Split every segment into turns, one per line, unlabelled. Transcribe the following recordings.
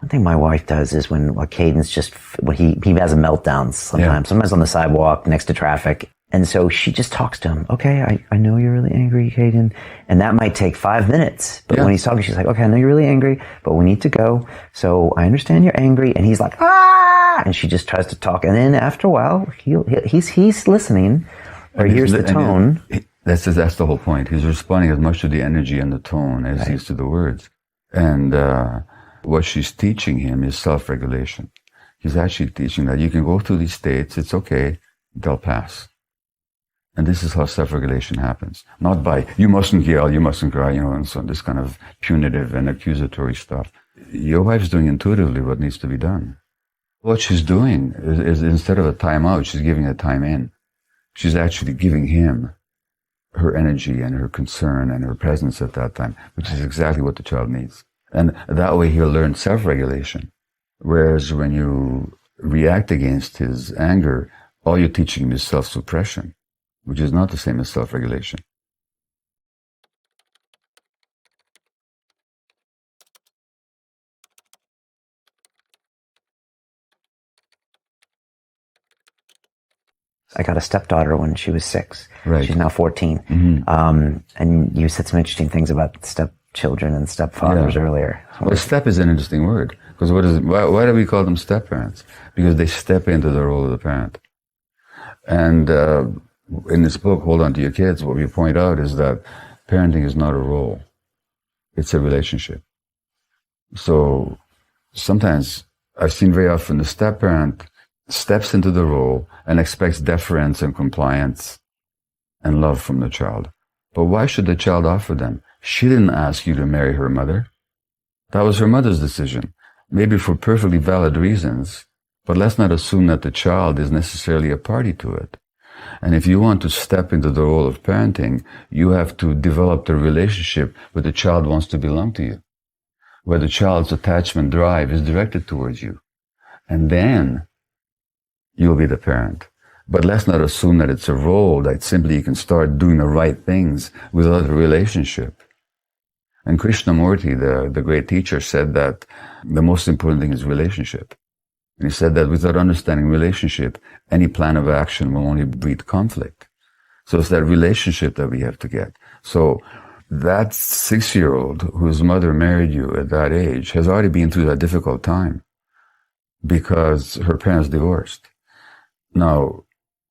one thing my wife does is when Caden's when he has a meltdowns sometimes on the sidewalk next to traffic. And so she just talks to him. Okay, I know you're really angry, Caden. And that might take 5 minutes. But when he's talking, she's like, okay, I know you're really angry, but we need to go. So I understand you're angry. And he's like, ah! And she just tries to talk. And then after a while, he's listening or hears the tone.
That's the whole point. He's responding as much to the energy and the tone as he is to the words. And what she's teaching him is self-regulation. He's actually teaching that you can go through these states. It's okay. They'll pass. And this is how self-regulation happens. Not by, you mustn't yell, you mustn't cry, and so this kind of punitive and accusatory stuff. Your wife's doing intuitively what needs to be done. What she's doing is instead of a time out, she's giving a time in. She's actually giving him her energy and her concern and her presence at that time, which is exactly what the child needs. And that way he'll learn self-regulation. Whereas when you react against his anger, all you're teaching him is self-suppression, which is not the same as self-regulation.
I got a stepdaughter when she was 6.
Right.
She's now 14. Mm-hmm. And you said some interesting things about stepchildren and stepfathers earlier.
Well, step is an interesting word. Because why do we call them step-parents? Because they step into the role of the parent. And in this book, Hold On to Your Kids, what we point out is that parenting is not a role. It's a relationship. So sometimes I've seen very often the step-parent steps into the role and expects deference and compliance and love from the child. But why should the child offer them? She didn't ask you to marry her mother. That was her mother's decision, maybe for perfectly valid reasons, but let's not assume that the child is necessarily a party to it. And if you want to step into the role of parenting, you have to develop the relationship where the child wants to belong to you, where the child's attachment drive is directed towards you. And then you'll be the parent. But let's not assume that it's a role that simply you can start doing the right things without a relationship. And Krishnamurti, the great teacher, said that the most important thing is relationship. And he said that without understanding relationship, any plan of action will only breed conflict. So it's that relationship that we have to get. So that 6-year-old whose mother married you at that age has already been through that difficult time because her parents divorced. Now,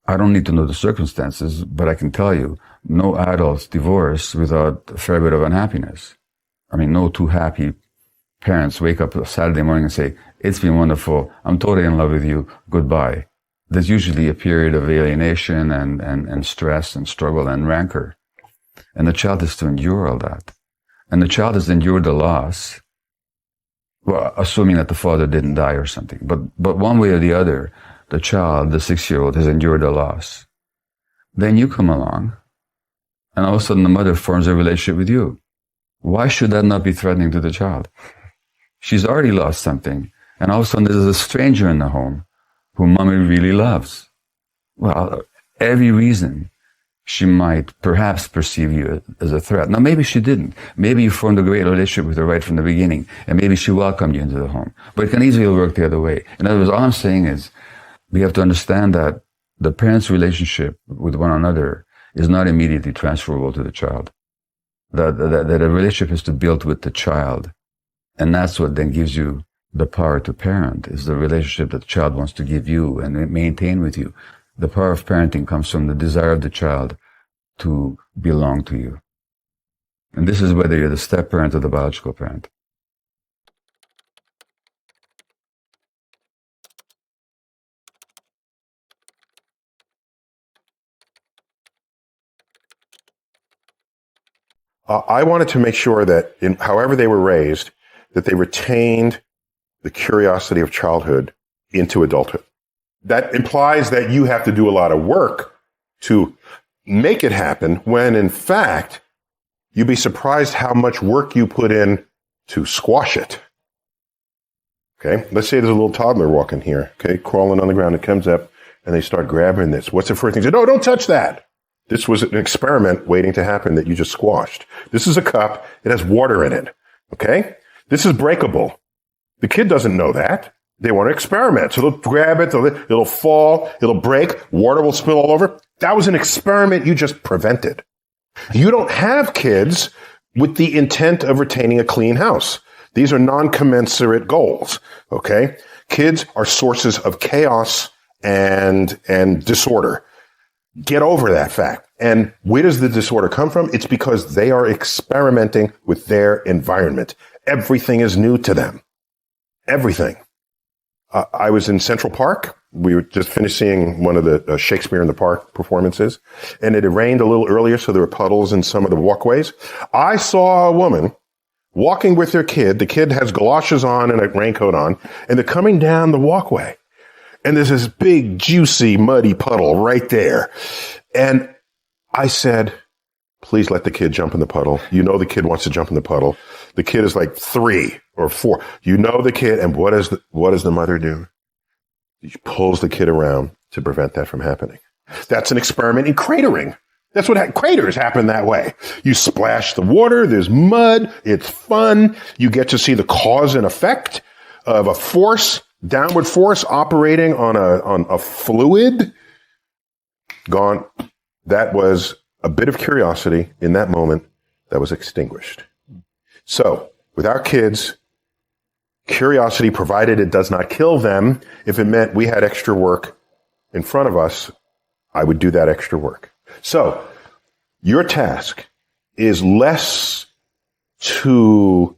I don't need to know the circumstances, but I can tell you, no adults divorce without a fair bit of unhappiness. I mean, no two happy parents wake up Saturday morning and say, it's been wonderful, I'm totally in love with you, goodbye. There's usually a period of alienation and stress and struggle and rancor. And the child has to endure all that. And the child has endured the loss, well, assuming that the father didn't die or something. But one way or the other, the child, the 6-year-old, has endured a loss. Then you come along, and all of a sudden the mother forms a relationship with you. Why should that not be threatening to the child? She's already lost something, and all of a sudden there's a stranger in the home whom mommy really loves. Well, every reason she might perhaps perceive you as a threat. Now, maybe she didn't. Maybe you formed a great relationship with her right from the beginning, and maybe she welcomed you into the home. But it can easily work the other way. In other words, all I'm saying is, we have to understand that the parents' relationship with one another is not immediately transferable to the child. That a relationship is to build with the child. And that's what then gives you the power to parent, is the relationship that the child wants to give you and maintain with you. The power of parenting comes from the desire of the child to belong to you. And this is whether you're the step parent or the biological parent.
I wanted to make sure that however they were raised, that they retained the curiosity of childhood into adulthood. That implies that you have to do a lot of work to make it happen, when in fact, you'd be surprised how much work you put in to squash it. Okay, let's say there's a little toddler walking here, okay, crawling on the ground. It comes up and they start grabbing this. What's the first thing? They say, no, don't touch that. This was an experiment waiting to happen that you just squashed. This is a cup. It has water in it. Okay? This is breakable. The kid doesn't know that. They want to experiment. So they'll grab it, it'll fall, it'll break, water will spill all over. That was an experiment you just prevented. You don't have kids with the intent of retaining a clean house. These are non-commensurate goals, okay? Kids are sources of chaos and disorder. Get over that fact. And where does the disorder come from? It's because they are experimenting with their environment. Everything is new to them. Everything. I was in Central Park. We were just finished seeing one of the Shakespeare in the Park performances, and it had rained a little earlier, so there were puddles in some of the walkways. I saw a woman walking with their kid. The kid has galoshes on and a raincoat on, and they're coming down the walkway. And there's this big, juicy, muddy puddle right there. And I said, please let the kid jump in the puddle. You know the kid wants to jump in the puddle. The kid is like 3 or 4. You know the kid, and what does the mother do? She pulls the kid around to prevent that from happening. That's an experiment in cratering. That's what craters happen that way. You splash the water, there's mud, it's fun. You get to see the cause and effect of a force, downward force operating on a fluid. Gone. That was a bit of curiosity in that moment that was extinguished. So, with our kids, curiosity, provided it does not kill them, if it meant we had extra work in front of us, I would do that extra work. So, your task is less to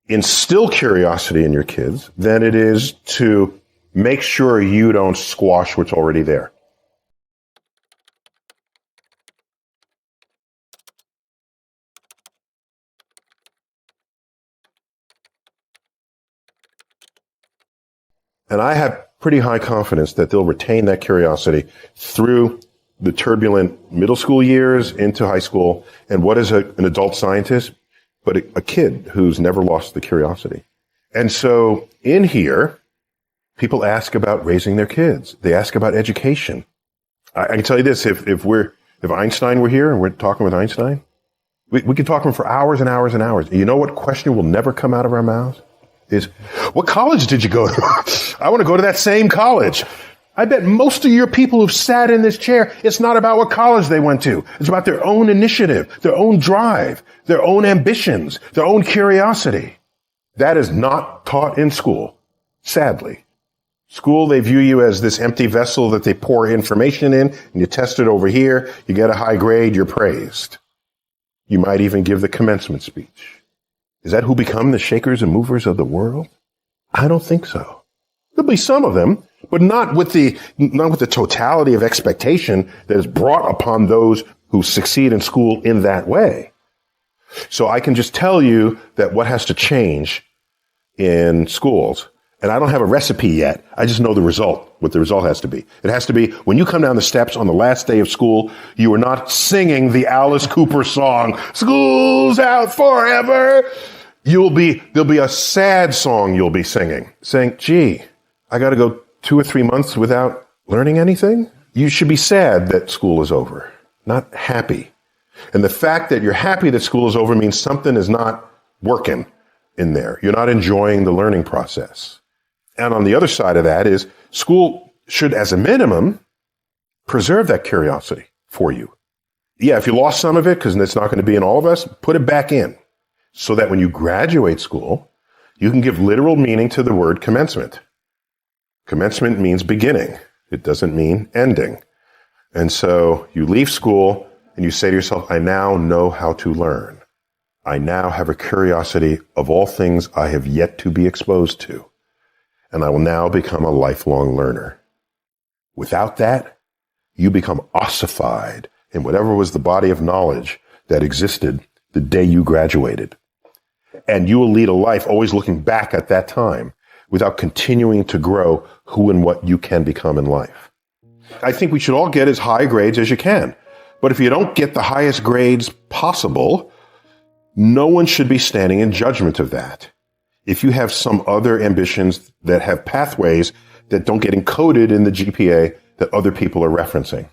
instill curiosity in your kids than it is to make sure you don't squash what's already there. And I have pretty high confidence that they'll retain that curiosity through the turbulent middle school years into high school. And what is an adult scientist but a kid who's never lost the curiosity? And so in here, people ask about raising their kids. They ask about education. I can tell you this, if Einstein were here and we're talking with Einstein, we could talk to him for hours and hours and hours. You know what question will never come out of our mouths? Is, what college did you go to? I want to go to that same college. I bet most of your people who've sat in this chair, it's not about what college they went to. It's about their own initiative, their own drive, their own ambitions, their own curiosity. That is not taught in school, sadly. School, they view you as this empty vessel that they pour information in, and you test it over here, you get a high grade, you're praised. You might even give the commencement speech. Is that who become the shakers and movers of the world? I don't think so. There'll be some of them, but not with the totality of expectation that is brought upon those who succeed in school in that way. So I can just tell you that what has to change in schools, and I don't have a recipe yet. I just know the result, what the result has to be. It has to be when you come down the steps on the last day of school, you are not singing the Alice Cooper song, "School's out forever." There'll be a sad song you'll be singing, saying, gee, I got to go 2 or 3 months without learning anything. You should be sad that school is over, not happy. And the fact that you're happy that school is over means something is not working in there. You're not enjoying the learning process. And on the other side of that is school should, as a minimum, preserve that curiosity for you. Yeah, if you lost some of it, because it's not going to be in all of us, put it back in so that when you graduate school, you can give literal meaning to the word commencement. Commencement means beginning. It doesn't mean ending. And so you leave school and you say to yourself, I now know how to learn. I now have a curiosity of all things I have yet to be exposed to. And I will now become a lifelong learner. Without that, you become ossified in whatever was the body of knowledge that existed the day you graduated. And you will lead a life always looking back at that time without continuing to grow who and what you can become in life. I think we should all get as high grades as you can. But if you don't get the highest grades possible, no one should be standing in judgment of that. If you have some other ambitions that have pathways that don't get encoded in the GPA that other people are referencing.